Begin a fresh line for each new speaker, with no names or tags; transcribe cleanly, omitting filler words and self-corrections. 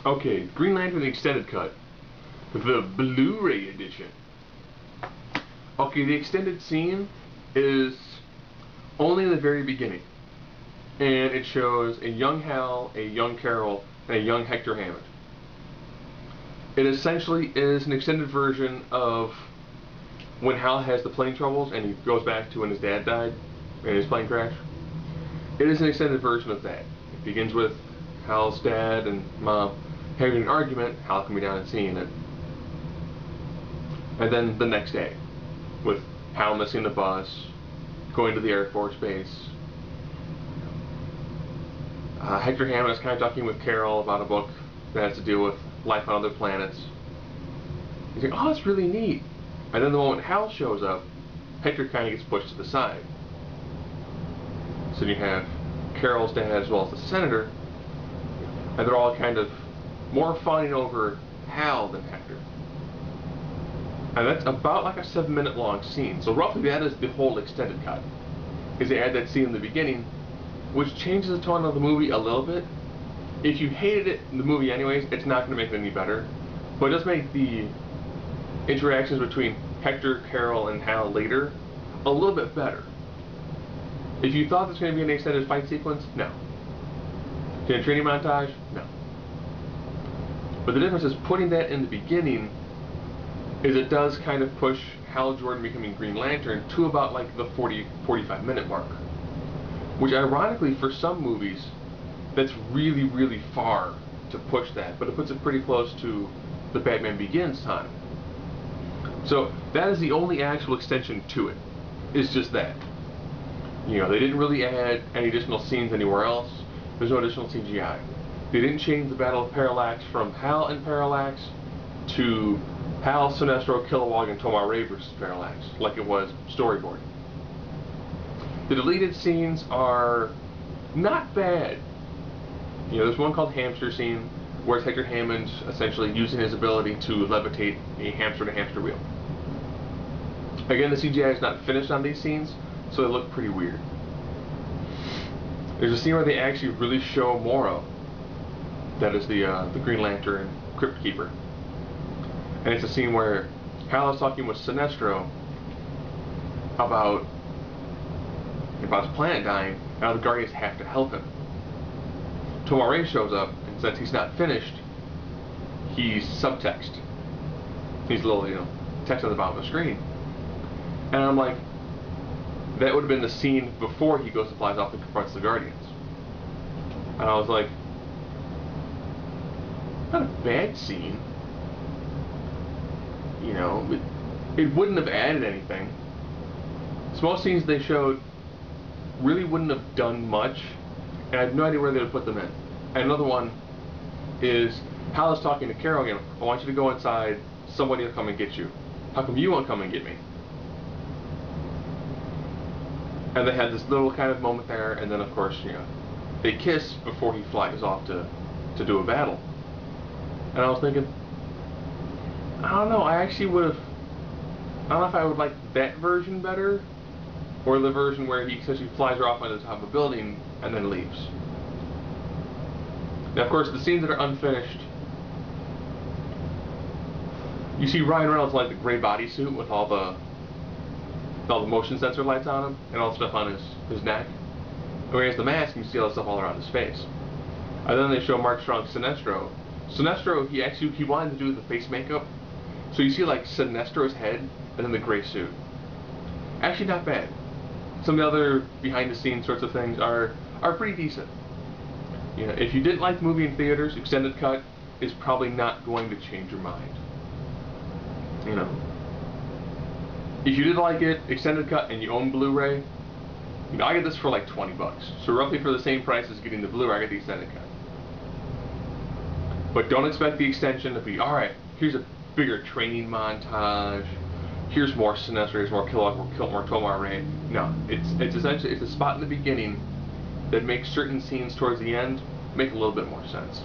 Okay, Green Lantern the Extended Cut, the Blu-ray edition. Okay, the extended scene is only in the very beginning, and it shows a young Hal, a young Carol, and a young Hector Hammond. It essentially is an extended version of when Hal has the plane troubles and he goes back to when his dad died in his plane crash. It is an extended version of that. It begins with Hal's dad and mom having an argument, Hal coming down and seeing it. And then the next day, with Hal missing the bus, going to the Air Force Base. Hector Hammond is kind of talking with Carol about a book that has to deal with life on other planets. He's like, oh, that's really neat. And then the moment Hal shows up, Hector kind of gets pushed to the side. So you have Carol's dad as well as the senator, and they're all kind of more fawning over Hal than Hector. And that's about like a 7-minute long scene. So roughly that is the whole extended cut. Is they add that scene in the beginning, which changes the tone of the movie a little bit. If you hated it in the movie anyways, it's not going to make it any better. But it does make the interactions between Hector, Carol, and Hal later a little bit better. If you thought there's going to be an extended fight sequence, no. In a training montage, no. But the difference is putting that in the beginning is it does kind of push Hal Jordan becoming Green Lantern to about like the 40-45 minute mark. Which ironically for some movies, that's really, really far to push that, but it puts it pretty close to the Batman Begins time. So that is the only actual extension to it. It's just that. You know, they didn't really add any additional scenes anywhere else. There's no additional CGI. They didn't change the Battle of Parallax from Hal and Parallax to Hal, Sinestro, Kilowog, and Tomar-Ray versus Parallax, like it was storyboard. The deleted scenes are not bad. You know, there's one called Hamster Scene, where it's Hector Hammond essentially using his ability to levitate a hamster in a hamster wheel. Again, the CGI is not finished on these scenes, so they look pretty weird. There's a scene where they actually really show Morrow. That is the Green Lantern Crypt Keeper. And it's a scene where Hal is talking with Sinestro about his planet dying, and how the Guardians have to help him. Tomar-Ray shows up, and since he's not finished, he's subtext. He's a little, you know, text on the bottom of the screen. And I'm like, that would have been the scene before he goes and flies off and confronts the Guardians. And I was like, not a bad scene. You know, it wouldn't have added anything. Small scenes they showed really wouldn't have done much, and I have no idea where they would put them in. And another one is Hal is talking to Carol again. I want you to go inside, somebody will come and get you. How come you won't come and get me? And they had this little kind of moment there, and then of course, you know, they kiss before he flies off to do a battle. And I was thinking, I don't know, I actually would have, I don't know if I would like that version better, or the version where he essentially flies her off onto the top of a building and then leaves. Now of course, the scenes that are unfinished, you see Ryan Reynolds like the gray bodysuit with all the motion sensor lights on him and all the stuff on his neck. And when he has the mask, you see all the stuff all around his face. And then they show Mark Strong's Sinestro. Sinestro, he wanted to do the face makeup, so you see like Sinestro's head and then the gray suit. Actually not bad. Some of the other behind the scenes sorts of things are pretty decent. You know, if you didn't like the movie in theaters, extended cut is probably not going to change your mind. You know, if you did like it, extended cut, and you own Blu-ray, you know, I get this for like 20 bucks. So roughly for the same price as getting the Blu-ray, I get the extended cut. But don't expect the extension to be, alright, here's a bigger training montage, here's more Sinestro, here's more Kilowog, more Tomar-Ray. No, it's essentially, it's a spot in the beginning that makes certain scenes towards the end make a little bit more sense.